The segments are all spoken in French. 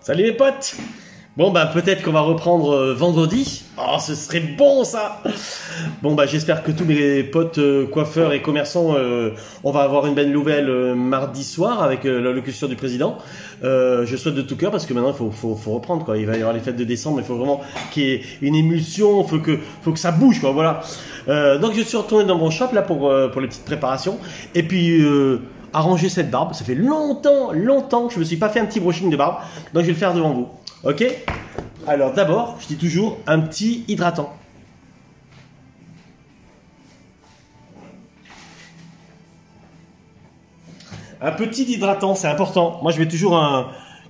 Salut les potes. Bon bah peut-être qu'on va reprendre vendredi. Oh ce serait bon ça. Bon bah j'espère que tous mes potes coiffeurs et commerçants on va avoir une belle nouvelle mardi soir avec l'allocution du président. Je souhaite de tout cœur parce que maintenant il faut reprendre quoi. Il va y avoir les fêtes de décembre, il faut vraiment qu'il y ait une émulsion, faut que ça bouge quoi, voilà. Donc je suis retourné dans mon shop là pour les petites préparations et puis arranger cette barbe. Ça fait longtemps que je me suis pas fait un petit brushing de barbe, donc je vais le faire devant vous. Ok? Alors d'abord, je dis toujours un petit hydratant. Un petit hydratant, c'est important. Moi, je mets toujours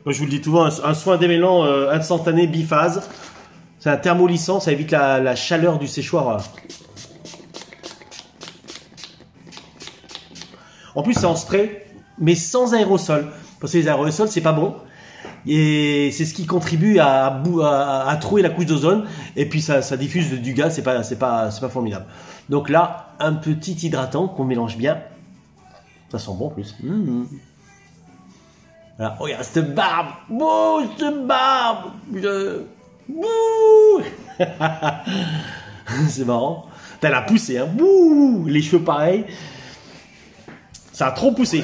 je vous le dis souvent, un soin démêlant instantané biphase. C'est un thermolissant, ça évite la chaleur du séchoir. En plus, c'est en spray, mais sans aérosol. Parce que les aérosols, c'est pas bon. Et c'est ce qui contribue à trouer la couche d'ozone. Et puis ça diffuse du gaz, c'est pas formidable. Donc là, un petit hydratant qu'on mélange bien. Ça sent bon en plus. Voilà. Regarde cette barbe. Bouh, cette barbe. Bouh. C'est marrant. Elle a poussé, hein. Bouh. Les cheveux pareils. Ça a trop poussé.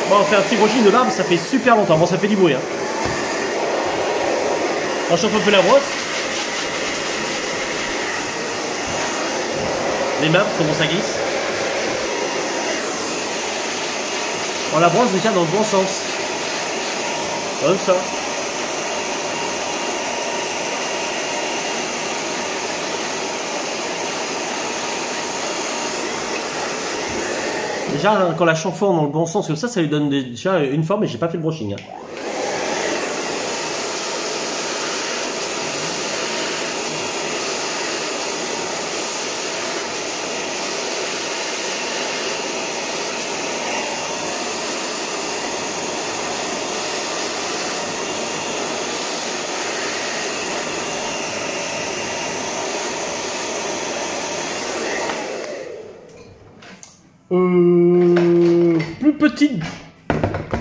Bon, on fait un petit brushing de barbe, ça fait super longtemps. Bon, ça fait du bruit, hein. On chauffe un peu la brosse. Les mains, comment ça glisse. On la brosse déjà dans le bon sens. Comme ça. Déjà, quand la chamforme dans le bon sens, comme ça lui donne déjà une forme, et j'ai pas fait le brushing. Hein.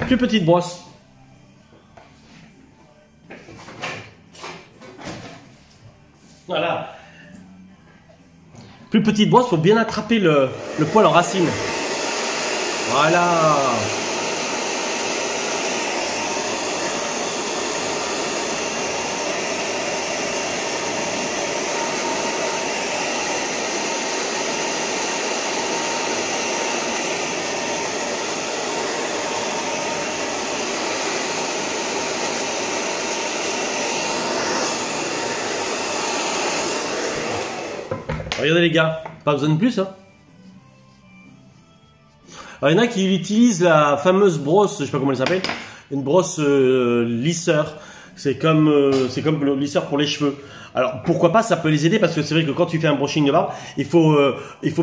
Plus petite brosse. Voilà. Plus petite brosse pour bien attraper le poil en racine. Voilà. Regardez les gars, pas besoin de plus hein. Alors, il y en a qui utilisent la fameuse brosse, je sais pas comment elle s'appelle, une brosse lisseur. C'est comme le lisseur pour les cheveux. Alors pourquoi pas, ça peut les aider parce que c'est vrai que quand tu fais un brushing de barbe, il faut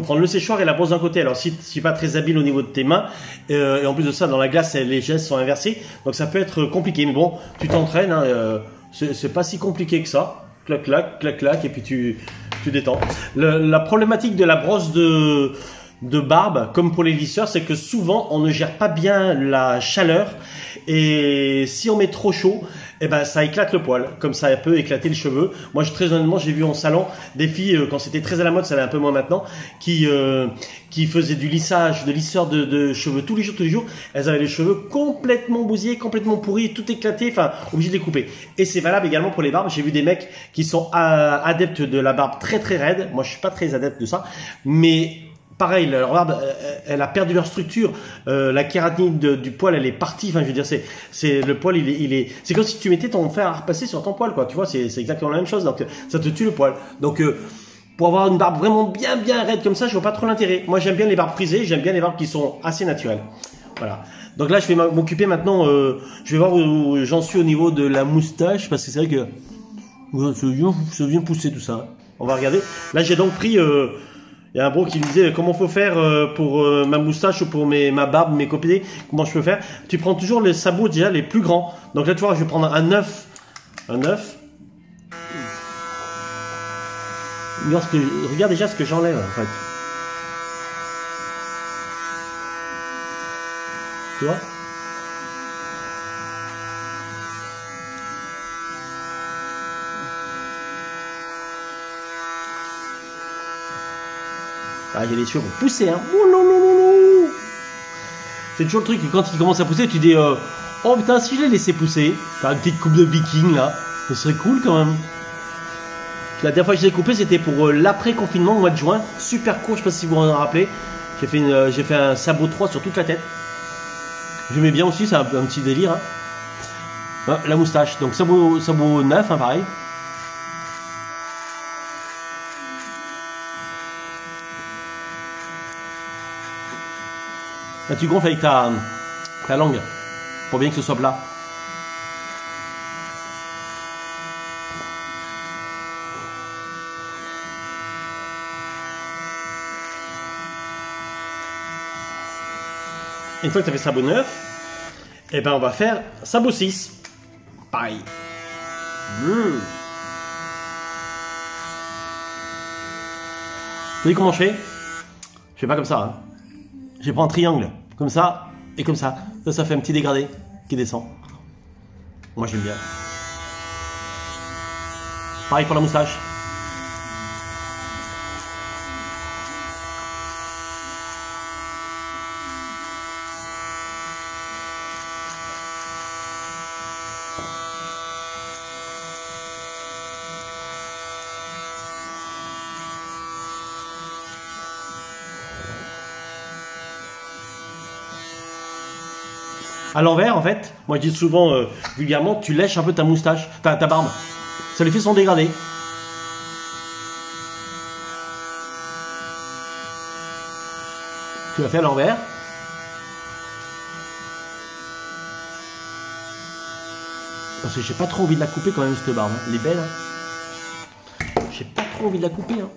prendre le séchoir et la brosse d'un côté. Alors si tu n'es pas très habile au niveau de tes mains, et en plus de ça dans la glace les gestes sont inversés, donc ça peut être compliqué. Mais bon, tu t'entraînes, hein, c'est pas si compliqué que ça. Clac clac clac clac et puis tu détends. La problématique de la brosse de barbe, comme pour les lisseurs, c'est que souvent on ne gère pas bien la chaleur et si on met trop chaud, eh ben ça éclate le poil, comme ça peut éclater le cheveu. Moi, très honnêtement, j'ai vu en salon des filles quand c'était très à la mode, ça l'est un peu moins maintenant, qui faisaient du lissage, de lisseur de cheveux tous les jours. Elles avaient les cheveux complètement bousillés, complètement pourris, tout éclaté, enfin obligé de les couper. Et c'est valable également pour les barbes. J'ai vu des mecs qui sont adeptes de la barbe très très raide. Moi, je suis pas très adepte de ça, mais pareil, leur barbe, elle a perdu leur structure. La kératine du poil, elle est partie. Enfin, je veux dire, c'est le poil, c'est comme si tu mettais ton fer à repasser sur ton poil, quoi. Tu vois, c'est exactement la même chose. Donc, ça te tue le poil. Donc, pour avoir une barbe vraiment bien raide comme ça, je vois pas trop l'intérêt. Moi, j'aime bien les barbes frisées. J'aime bien les barbes qui sont assez naturelles. Voilà. Donc là, je vais m'occuper maintenant. Je vais voir où j'en suis au niveau de la moustache, parce que c'est vrai que ça vient pousser tout ça. On va regarder. Là, j'ai donc pris. Il y a un bro qui me disait comment faut faire pour ma moustache ou pour ma barbe, mes copiers, comment je peux faire. Tu prends toujours les sabots déjà les plus grands. Donc là tu vois, je vais prendre un 9. Un 9. Regarde déjà ce que j'enlève en fait. Tu vois? Ah, il y a les cheveux pour pousser, hein. Oh non, non, non, non. C'est toujours le truc que quand il commence à pousser, tu dis oh putain, si je l'ai laissé pousser, t'as une petite coupe de viking là, ce serait cool quand même. La dernière fois que je l'ai coupé, c'était pour l'après-confinement au mois de juin. Super court, je sais pas si vous vous en rappelez. J'ai fait un sabot 3 sur toute la tête. J'aimais bien aussi, c'est un petit délire. Hein. Ah, la moustache, donc sabot 9, hein, pareil. Là, tu gonfles avec ta langue pour bien que ce soit plat. Une fois que tu as fait sabot 9, et ben on va faire sabot 6. Pareil. Vous voyez comment je fais? Je fais pas comme ça. Hein. Je prends un triangle, comme ça et comme ça. Ça fait un petit dégradé qui descend. Moi j'aime bien. Pareil pour la moustache. À l'envers, en fait, moi je dis souvent vulgairement, tu lèches un peu ta moustache, ta barbe. Ça lui fait son dégradé. Tu la fais à l'envers. Parce que j'ai pas trop envie de la couper quand même, cette barbe. Elle est belle. Hein. J'ai pas trop envie de la couper. Hein.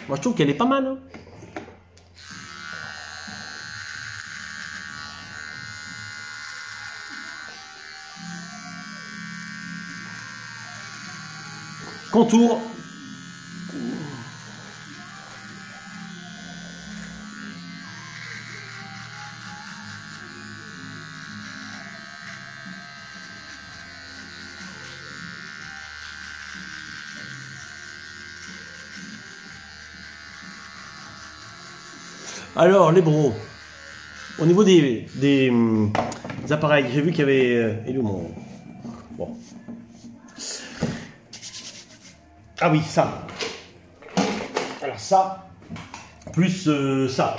Moi je trouve qu'elle est pas mal. Hein. Contour. Alors, les bros. Au niveau des appareils, j'ai vu qu'il y avait... il est où mon... Bon. Ah oui, ça. Alors ça, plus ça.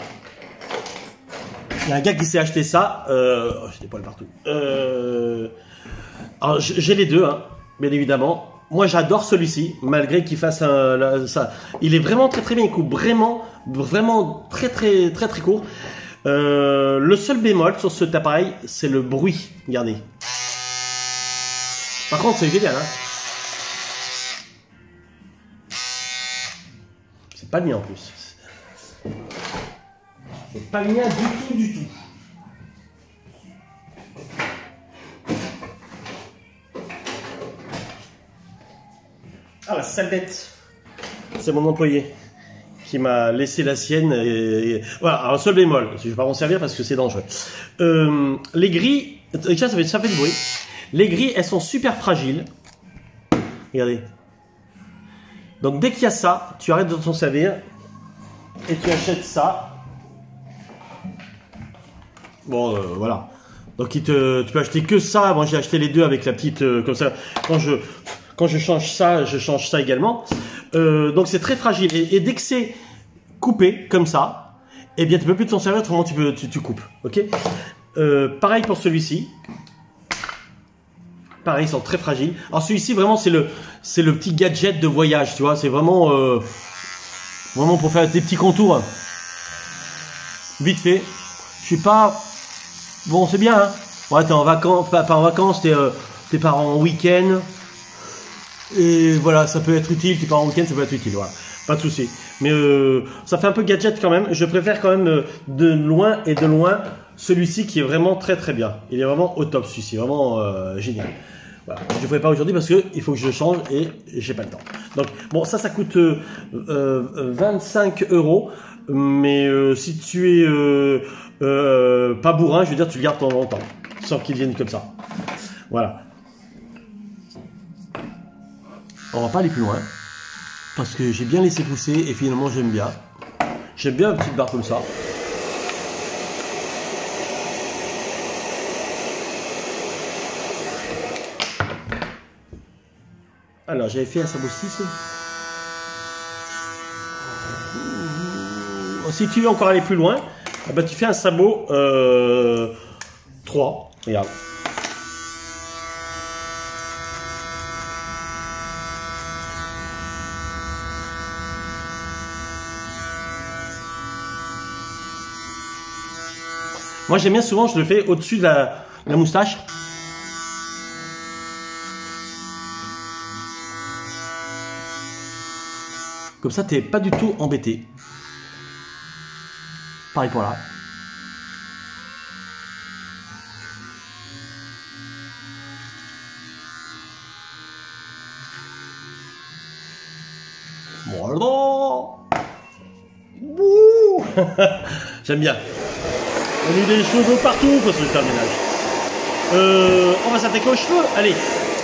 Il y a un gars qui s'est acheté ça. Oh, j'ai des poils partout. Alors j'ai les deux, hein, bien évidemment. Moi j'adore celui-ci, malgré qu'il fasse ça. Il est vraiment très très bien, il coupe vraiment très court. Le seul bémol sur cet appareil, c'est le bruit. Regardez. Par contre, c'est génial, hein. C'est pas le mien en plus. C'est pas le mien du tout. Ah, la sale bête. C'est mon employé qui m'a laissé la sienne. Et voilà, un seul bémol. Je vais pas m'en servir parce que c'est dangereux. Les grilles, déjà ça fait du bruit. Les grilles, elles sont super fragiles. Regardez. Donc dès qu'il y a ça, tu arrêtes de t'en servir et tu achètes ça. Bon, voilà. Donc tu peux acheter que ça. Moi j'ai acheté les deux avec la petite comme ça. Quand je change ça également. Donc c'est très fragile et dès que c'est coupé comme ça, eh bien tu peux plus t'en servir. Autrement tu coupes. Ok. Pareil pour celui-ci. Pareil, ils sont très fragiles. Alors celui-ci vraiment c'est le petit gadget de voyage, tu vois. C'est vraiment pour faire des petits contours. Vite fait. Je suis pas bon, c'est bien. Hein. Ouais, t'es en vacances, pas en vacances, t'es pas en week-end. Et voilà, ça peut être utile. Tu pars en week-end, ça peut être utile. Voilà, pas de souci. Mais ça fait un peu gadget quand même. Je préfère quand même de loin celui-ci qui est vraiment très très bien. Il est vraiment au top celui-ci, vraiment génial. Voilà. Je ne le ferai pas aujourd'hui parce que il faut que je change et j'ai pas le temps. Donc bon, ça coûte 25 €. Mais si tu es pas bourrin, je veux dire, tu le gardes pendant longtemps, sans qu'il vienne comme ça. Voilà. On va pas aller plus loin. Parce que j'ai bien laissé pousser et finalement j'aime bien. J'aime bien une petite barre comme ça. Alors j'avais fait un sabot 6. Si tu veux encore aller plus loin, eh ben, tu fais un sabot 3. Regarde. Moi j'aime bien souvent, je le fais au-dessus de la moustache. Comme ça, t'es pas du tout embêté. Pareil pour là. Voilà. J'aime bien. On a eu des cheveux partout, faut se faire le ménage. On va s'attaquer aux cheveux. Allez,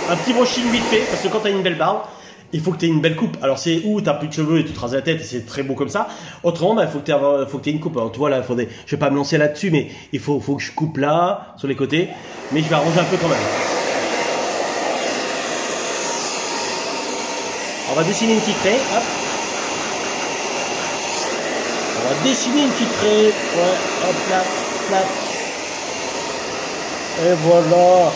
un petit brushing vite fait, parce que quand tu as une belle barbe, il faut que tu aies une belle coupe. Alors c'est où tu n'as plus de cheveux et tu te rases la tête et c'est très beau comme ça. Autrement, il faut que tu aies une coupe. Alors tu vois là, je vais pas me lancer là-dessus, mais il faut que je coupe là, sur les côtés. Mais je vais arranger un peu quand même. On va dessiner une petite raie. Hop. On va dessiner une petite raie. Ouais, hop là. Et voilà.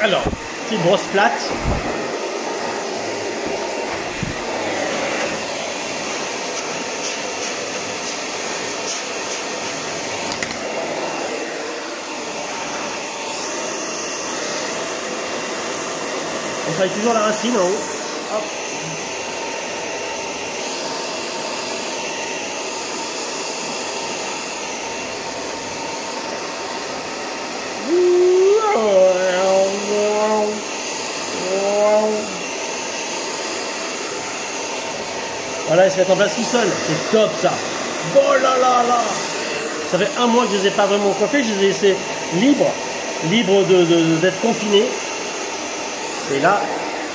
Alors, petite brosse plate. On travaille toujours la racine en haut. Hop. Voilà, ils se mettent en place tout seul. C'est top ça. Oh là là là. Ça fait un mois que je les ai pas vraiment coiffés. Je les ai laissés libres d'être confinés. Et là,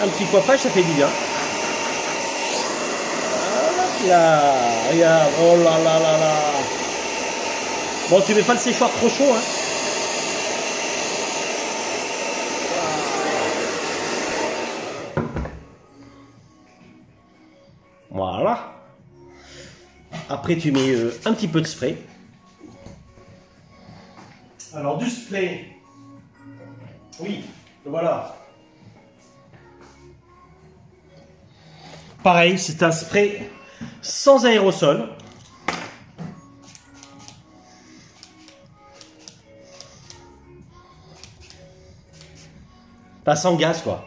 un petit coiffage, ça fait du bien. Hop là, regarde, oh là là là là. Bon, tu mets pas le séchoir trop chaud, hein. Voilà. Après, tu mets un petit peu de spray. Alors, du spray. Oui, voilà. Pareil, c'est un spray sans aérosol. Pas sans gaz, quoi.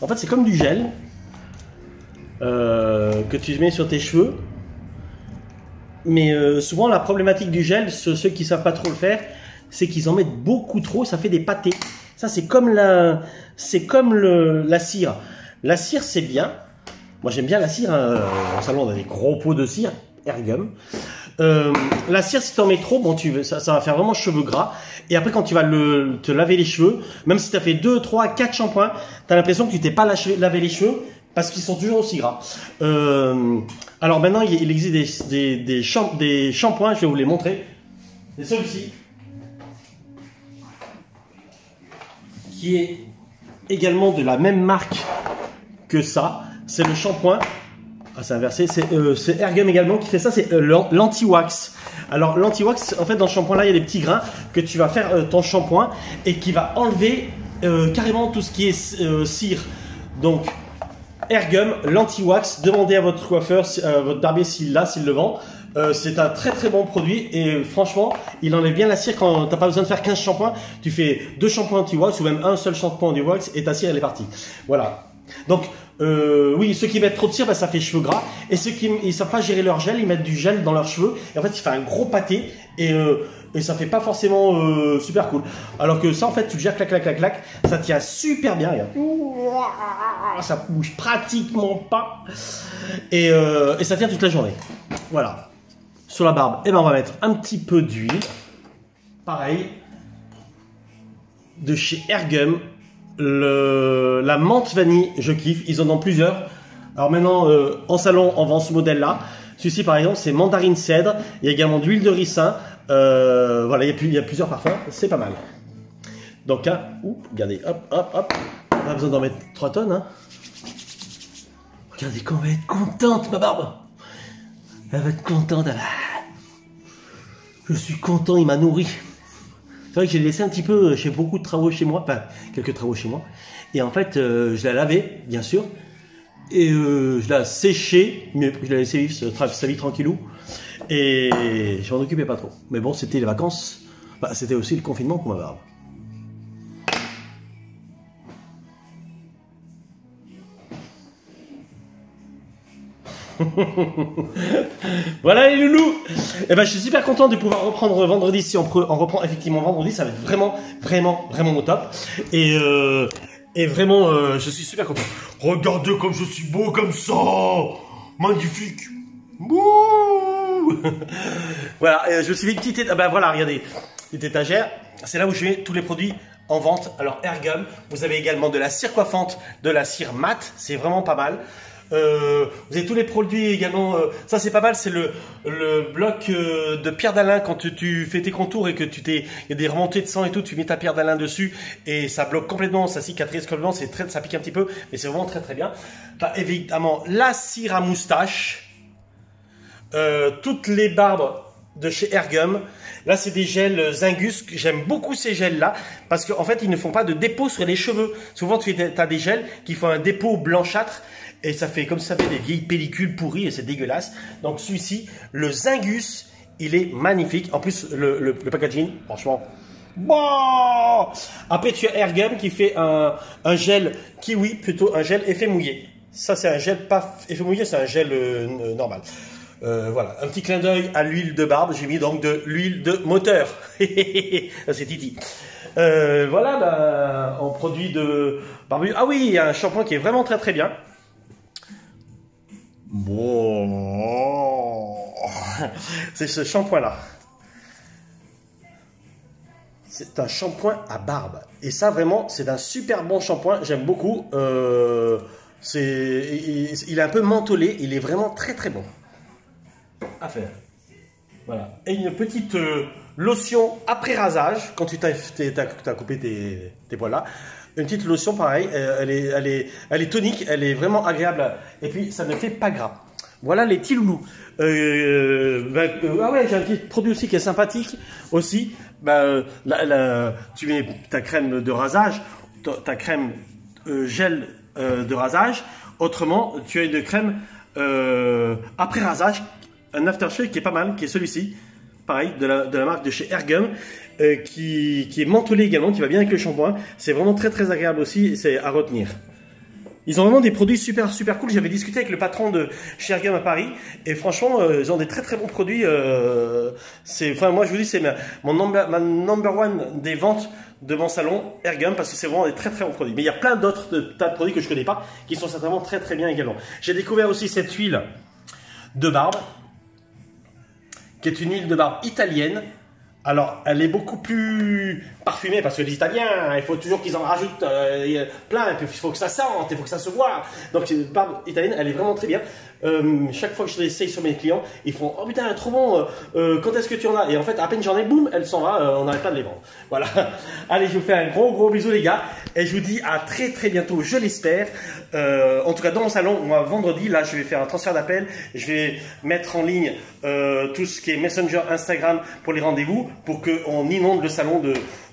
En fait, c'est comme du gel que tu mets sur tes cheveux. Mais souvent, la problématique du gel, ceux qui ne savent pas trop le faire, c'est qu'ils en mettent beaucoup trop, ça fait des pâtés. Ça, c'est comme la cire. La cire, c'est bien. Moi, j'aime bien la cire. Hein. En salon, on a des gros pots de cire, Ergum. La cire, si tu en mets trop, bon, ça va faire vraiment cheveux gras. Et après, quand tu vas te laver les cheveux, même si tu as fait 2, 3, 4 shampoings, tu as l'impression que tu t'es pas lavé les cheveux parce qu'ils sont toujours aussi gras. Alors maintenant, il existe des shampoings, je vais vous les montrer. C'est celui-ci, qui est également de la même marque que ça. C'est le shampoing. Ah, c'est inversé. C'est Ergum également qui fait ça. C'est l'anti-wax. Alors l'anti-wax, en fait, dans ce shampoing-là, il y a des petits grains que tu vas faire ton shampoing et qui va enlever carrément tout ce qui est cire. Donc Ergum, l'anti-wax. Demandez à votre coiffeur, votre barbier s'il le vend. C'est un très très bon produit et franchement, il enlève bien la cire quand t'as pas besoin de faire 15 shampoings. Tu fais 2 shampoings anti-wax ou même un seul shampoing anti-wax et ta cire elle est partie. Voilà. Donc oui, ceux qui mettent trop de cire, bah, ça fait cheveux gras. Et ceux qui ne savent pas gérer leur gel, ils mettent du gel dans leurs cheveux. Et en fait, il fait un gros pâté. Et et ça fait pas forcément super cool. Alors que ça, en fait, tu le gères clac, clac, clac, clac, ça tient super bien, regarde. Ça bouge pratiquement pas, et ça tient toute la journée. Voilà. Sur la barbe, et ben on va mettre un petit peu d'huile. Pareil, de chez Airgum, la menthe vanille, je kiffe. Ils en ont plusieurs. Alors maintenant, en salon, on vend ce modèle-là. Celui-ci, par exemple, c'est mandarine cèdre. Il y a également d'huile de ricin. Voilà, il y a plusieurs parfums. C'est pas mal. Donc, hein, regardez, hop, hop, hop. Pas besoin d'en mettre 3 tonnes. Hein. Regardez comment elle va être contente, ma barbe. Elle va être contente. Je suis content, il m'a nourri. C'est vrai que j'ai laissé un petit peu, j'ai beaucoup de travaux chez moi, enfin, quelques travaux chez moi. Et en fait, je l'ai lavé, bien sûr. Et je l'ai séché, mais je l'ai laissé vivre sa vie tranquillou. Et je m'en occupais pas trop. Mais bon, c'était les vacances. Bah, c'était aussi le confinement pour ma barbe. Voilà les loulous. Et ben je suis super content de pouvoir reprendre vendredi. Si on reprend effectivement vendredi, ça va être vraiment au top. Et vraiment je suis super content. Regardez comme je suis beau comme ça. Magnifique. Wouh. Voilà, je me suis fait une petite ben voilà, regardez, petite étagère. C'est là où je mets tous les produits en vente. Alors Airgum, vous avez également de la cire coiffante, de la cire mat, c'est vraiment pas mal. Vous avez tous les produits également, ça c'est pas mal, c'est le bloc de pierre d'Alain quand tu fais tes contours et que il y a des remontées de sang et tout, tu mets ta pierre d'Alain dessus et ça bloque complètement, ça cicatrise complètement, ça pique un petit peu, mais c'est vraiment très bien. T'as évidemment la cire à moustache, toutes les barbes de chez Airgum. Là, c'est des gels Zingus. J'aime beaucoup ces gels-là parce qu'en fait, ils ne font pas de dépôt sur les cheveux. Souvent, tu as des gels qui font un dépôt blanchâtre et ça fait comme ça fait des vieilles pellicules pourries et c'est dégueulasse. Donc, celui-ci, le Zingus, il est magnifique. En plus, le packaging, franchement. Bon. Après, tu as Airgum qui fait un gel kiwi, plutôt un gel effet mouillé. Ça, c'est un gel pas effet mouillé, c'est un gel normal. Voilà, un petit clin d'œil à l'huile de barbe. J'ai mis donc de l'huile de moteur. C'est Titi. Voilà, bah, en produit de barbu. Ah oui, il y a un shampoing qui est vraiment très bien. Bon, c'est ce shampoing-là. C'est un shampoing à barbe. Et ça, vraiment, c'est un super bon shampoing. J'aime beaucoup. Il est un peu mentholé. Il est vraiment très bon à faire. Voilà. Et une petite lotion après rasage, quand tu as coupé tes poils là. Une petite lotion pareil, elle est tonique, elle est vraiment agréable. Et puis ça ne fait pas gras. Voilà les petits loulous. Ah ouais, j'ai un petit produit aussi qui est sympathique aussi. Tu mets ta crème de rasage, ta crème gel de rasage. Autrement, tu as une crème après rasage, un aftershave qui est pas mal, qui est celui-ci, pareil, de la marque de chez Airgum, qui est mentholé également, qui va bien avec le shampoing. C'est vraiment très agréable aussi, c'est à retenir. Ils ont vraiment des produits super cool. J'avais discuté avec le patron de chez Airgum à Paris, et franchement, ils ont des très bons produits. Enfin, moi je vous dis, c'est ma number one des ventes de mon salon, Airgum, parce que c'est vraiment des très bons produits. Mais il y a plein d'autres tas de produits que je connais pas, qui sont certainement très bien également. J'ai découvert aussi cette huile de barbe, qui est une huile de barbe italienne. Alors, elle est beaucoup plus parfumée parce que les Italiens, il faut toujours qu'ils en rajoutent plein, et puis il faut que ça sente, il faut que ça se voit. Donc, une barbe italienne, elle est vraiment très bien. Chaque fois que je l'essaye sur mes clients, ils font « Oh putain, trop bon, quand est-ce que tu en as ?» Et en fait, à peine j'en ai, boum, elle s'en va, on n'arrête pas de les vendre. Voilà. Allez, je vous fais un gros bisou les gars, et je vous dis à très bientôt, je l'espère. En tout cas, dans mon salon, moi, vendredi, là, je vais faire un transfert d'appel, je vais mettre en ligne tout ce qui est Messenger, Instagram pour les rendez-vous, pour qu'on inonde le salon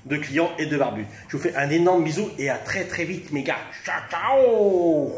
de clients et de barbus. Je vous fais un énorme bisou et à très vite, mes gars. Ciao